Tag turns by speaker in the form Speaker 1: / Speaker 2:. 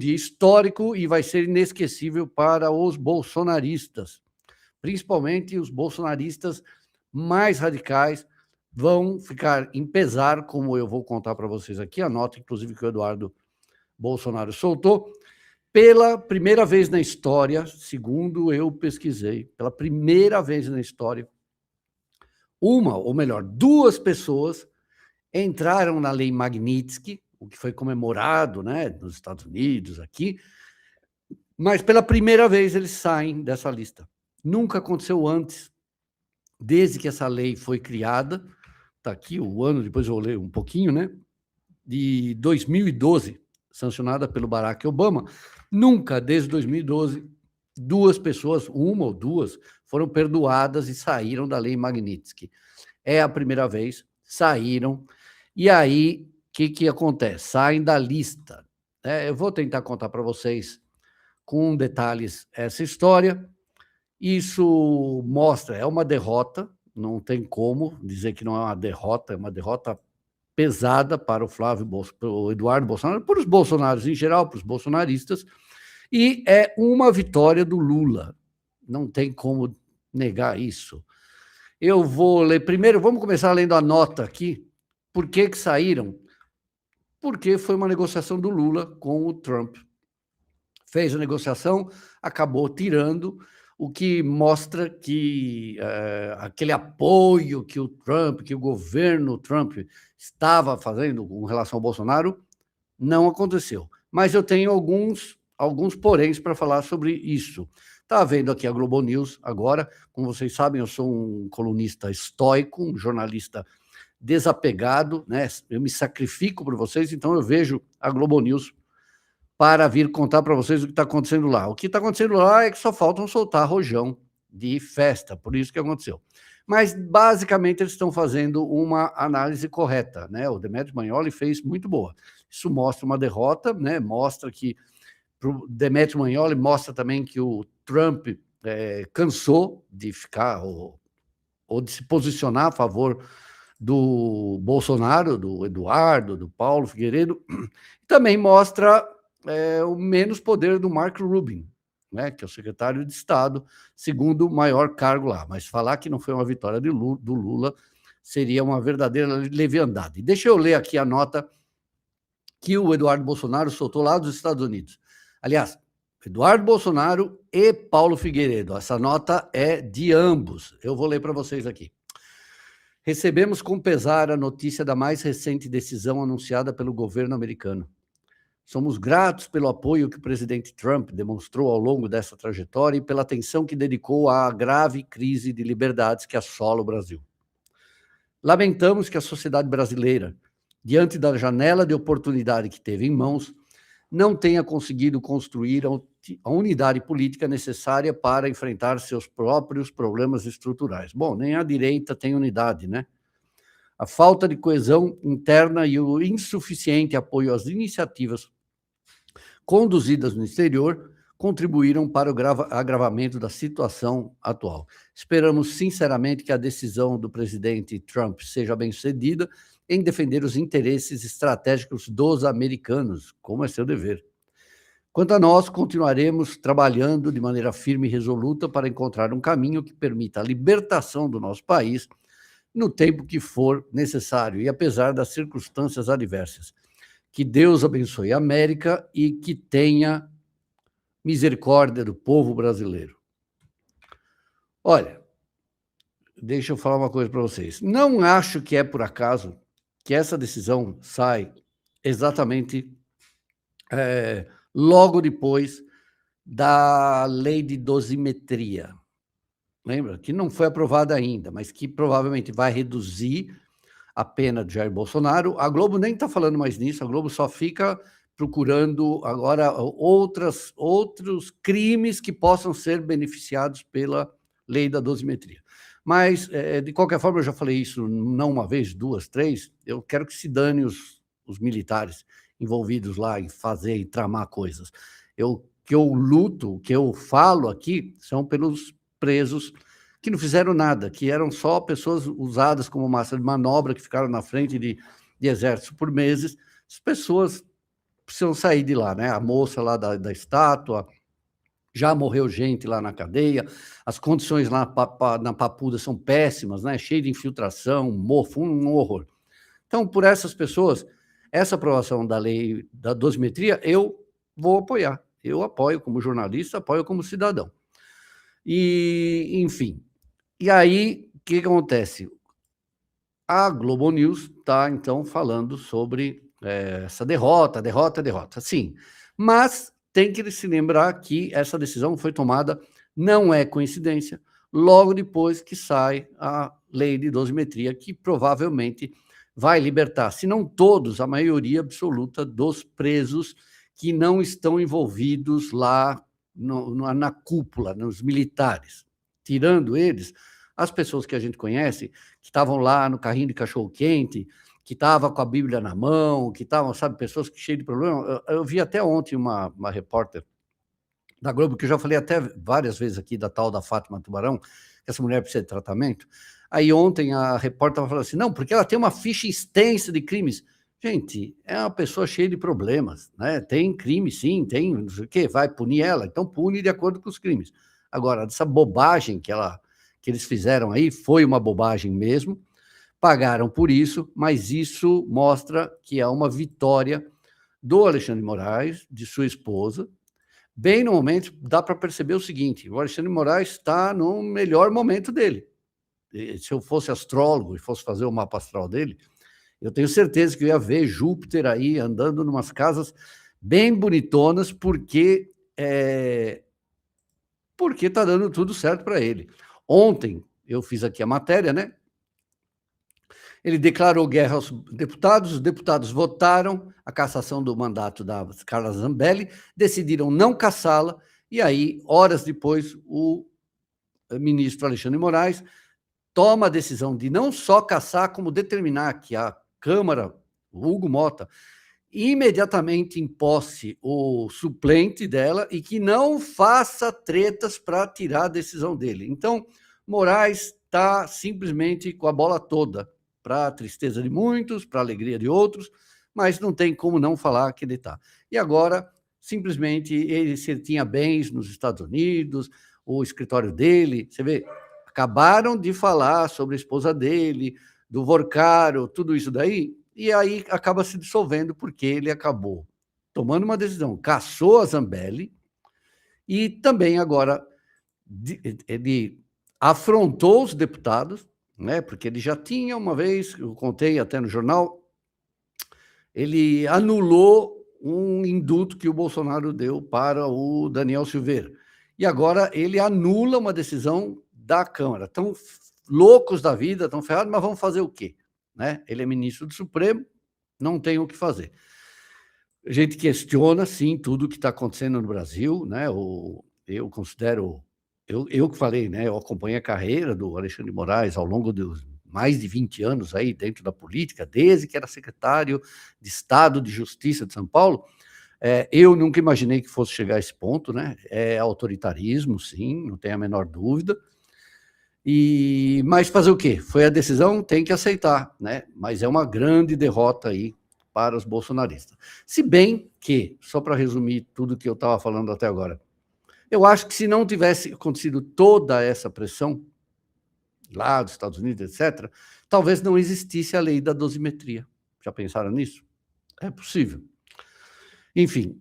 Speaker 1: dia histórico e vai ser inesquecível para os bolsonaristas. Principalmente os bolsonaristas mais radicais vão ficar em pesar, como eu vou contar para vocês aqui, a nota, inclusive, que o Eduardo Bolsonaro soltou, pela primeira vez na história, segundo eu pesquisei, pela primeira vez na história, uma, ou melhor, duas pessoas entraram na Lei Magnitsky, o que foi comemorado, né, nos Estados Unidos, aqui, mas pela primeira vez eles saem dessa lista. Nunca aconteceu antes, desde que essa lei foi criada, está aqui o ano, depois eu vou ler um pouquinho, né, de 2012, sancionada pelo Barack Obama. Nunca, desde 2012, duas pessoas, uma ou duas, foram perdoadas e saíram da Lei Magnitsky. É a primeira vez, saíram, e aí, o que acontece? Saem da lista. Eu vou tentar contar para vocês com detalhes essa história. Isso mostra, é uma derrota, não tem como dizer que não é uma derrota pesada para o Eduardo Bolsonaro, para os bolsonaros em geral, para os bolsonaristas, e é uma vitória do Lula. Não tem como negar isso. Eu vou ler primeiro, vamos começar lendo a nota aqui. Por que saíram? Porque foi uma negociação do Lula com o Trump. Fez a negociação, acabou tirando, o que mostra que aquele apoio que o Trump, que o governo Trump estava fazendo com relação ao Bolsonaro, não aconteceu. Mas eu tenho alguns poréns para falar sobre isso. Está vendo aqui a Globo News agora, como vocês sabem, eu sou um colunista estoico, um jornalista desapegado, né? Eu me sacrifico por vocês, então eu vejo a Globo News para vir contar para vocês o que está acontecendo lá. O que está acontecendo lá é que só faltam soltar rojão de festa, por isso que aconteceu. Mas, basicamente, eles estão fazendo uma análise correta, né? O Demetrio Magnoli fez muito boa. Isso mostra uma derrota, né? Mostra que, para o Demetrio Magnoli, mostra também que o Trump cansou de ficar, ou de se posicionar a favor do Bolsonaro, do Eduardo, do Paulo Figueiredo. Também mostra o menos poder do Marco Rubio, né, que é o secretário de Estado, segundo o maior cargo lá. Mas falar que não foi uma vitória do Lula seria uma verdadeira leviandade. Deixa eu ler aqui a nota que o Eduardo Bolsonaro soltou lá dos Estados Unidos. Aliás, Eduardo Bolsonaro e Paulo Figueiredo. Essa nota é de ambos. Eu vou ler para vocês aqui. Recebemos com pesar a notícia da mais recente decisão anunciada pelo governo americano. Somos gratos pelo apoio que o presidente Trump demonstrou ao longo dessa trajetória e pela atenção que dedicou à grave crise de liberdades que assola o Brasil. Lamentamos que a sociedade brasileira, diante da janela de oportunidade que teve em mãos, não tenha conseguido construir a unidade política necessária para enfrentar seus próprios problemas estruturais. Bom, nem a direita tem unidade, né? A falta de coesão interna e o insuficiente apoio às iniciativas conduzidas no exterior contribuíram para o agravamento da situação atual. Esperamos sinceramente que a decisão do presidente Trump seja bem-sucedida em defender os interesses estratégicos dos americanos, como é seu dever. Quanto a nós, continuaremos trabalhando de maneira firme e resoluta para encontrar um caminho que permita a libertação do nosso país no tempo que for necessário e apesar das circunstâncias adversas. Que Deus abençoe a América e que tenha misericórdia do povo brasileiro. Olha, deixa eu falar uma coisa para vocês. Não acho que é por acaso que essa decisão sai exatamente logo depois da lei de dosimetria. Lembra? Que não foi aprovada ainda, mas que provavelmente vai reduzir a pena de Jair Bolsonaro. A Globo nem está falando mais nisso, a Globo só fica procurando agora outros crimes que possam ser beneficiados pela lei da dosimetria. Mas, de qualquer forma, eu já falei isso não uma vez, duas, três, eu quero que se dane os militares envolvidos lá em fazer e tramar coisas. O que eu falo aqui são pelos presos que não fizeram nada, que eram só pessoas usadas como massa de manobra, que ficaram na frente de exército por meses. As pessoas precisam sair de lá, né? A moça lá da estátua, já morreu gente lá na cadeia, as condições lá na Papuda são péssimas, né? Cheio de infiltração, mofo, um horror. Então, por essas pessoas, essa aprovação da lei da dosimetria, eu vou apoiar. Eu apoio como jornalista, apoio como cidadão. E, enfim, e aí, o que acontece? A Globo News está, então, falando sobre essa derrota. Sim, mas tem que se lembrar que essa decisão foi tomada, não é coincidência, logo depois que sai a lei de dosimetria, que provavelmente vai libertar, se não todos, a maioria absoluta dos presos que não estão envolvidos lá na cúpula, nos militares. Tirando eles, as pessoas que a gente conhece, que estavam lá no carrinho de cachorro-quente, que estava com a Bíblia na mão, que estavam, sabe, pessoas que cheias de problema. Eu vi até ontem uma repórter da Globo, que eu já falei até várias vezes aqui, da tal da Fátima Tubarão, que essa mulher precisa de tratamento. Aí ontem a repórter estava falando assim, não, porque ela tem uma ficha extensa de crimes. Gente, é uma pessoa cheia de problemas, né? Tem crime, sim, tem, não sei o quê, vai punir ela, então pune de acordo com os crimes. Agora, essa bobagem que eles fizeram aí foi uma bobagem mesmo, pagaram por isso, mas isso mostra que é uma vitória do Alexandre de Moraes, de sua esposa. Bem no momento, dá para perceber o seguinte: o Alexandre de Moraes está no melhor momento dele. Se eu fosse astrólogo e fosse fazer o mapa astral dele, eu tenho certeza que eu ia ver Júpiter aí andando em umas casas bem bonitonas, porque está dando tudo certo para ele. Ontem eu fiz aqui a matéria, né? Ele declarou guerra aos deputados, os deputados votaram a cassação do mandato da Carla Zambelli, decidiram não cassá-la, e aí, horas depois, o ministro Alexandre de Moraes toma a decisão de não só cassar, como determinar que a Câmara, o Hugo Mota, imediatamente imposse o suplente dela e que não faça tretas para tirar a decisão dele. Então, Moraes está simplesmente com a bola toda, para a tristeza de muitos, para a alegria de outros, mas não tem como não falar que ele está. E agora, simplesmente, se ele tinha bens nos Estados Unidos, o escritório dele, você vê, acabaram de falar sobre a esposa dele, do Vorcaro, tudo isso daí, e aí acaba se dissolvendo porque ele acabou tomando uma decisão, cassou a Zambelli e também agora ele afrontou os deputados, né? Porque ele já tinha uma vez, eu contei até no jornal, ele anulou um indulto que o Bolsonaro deu para o Daniel Silveira. E agora ele anula uma decisão da Câmara. Estão loucos da vida, estão ferrados, mas vão fazer o quê? Né? Ele é ministro do Supremo, não tem o que fazer. A gente questiona, sim, tudo o que está acontecendo no Brasil, né? Eu considero, eu que falei, né? Eu acompanhei a carreira do Alexandre de Moraes ao longo dos mais de 20 anos aí dentro da política, desde que era secretário de Estado de Justiça de São Paulo. Eu nunca imaginei que fosse chegar a esse ponto, né? É autoritarismo, sim, não tem a menor dúvida. Mas fazer o quê? Foi a decisão, tem que aceitar, né? Mas é uma grande derrota aí para os bolsonaristas. Se bem que, só para resumir tudo que eu estava falando até agora, eu acho que se não tivesse acontecido toda essa pressão lá dos Estados Unidos, etc., talvez não existisse a lei da dosimetria. Já pensaram nisso? É possível. Enfim,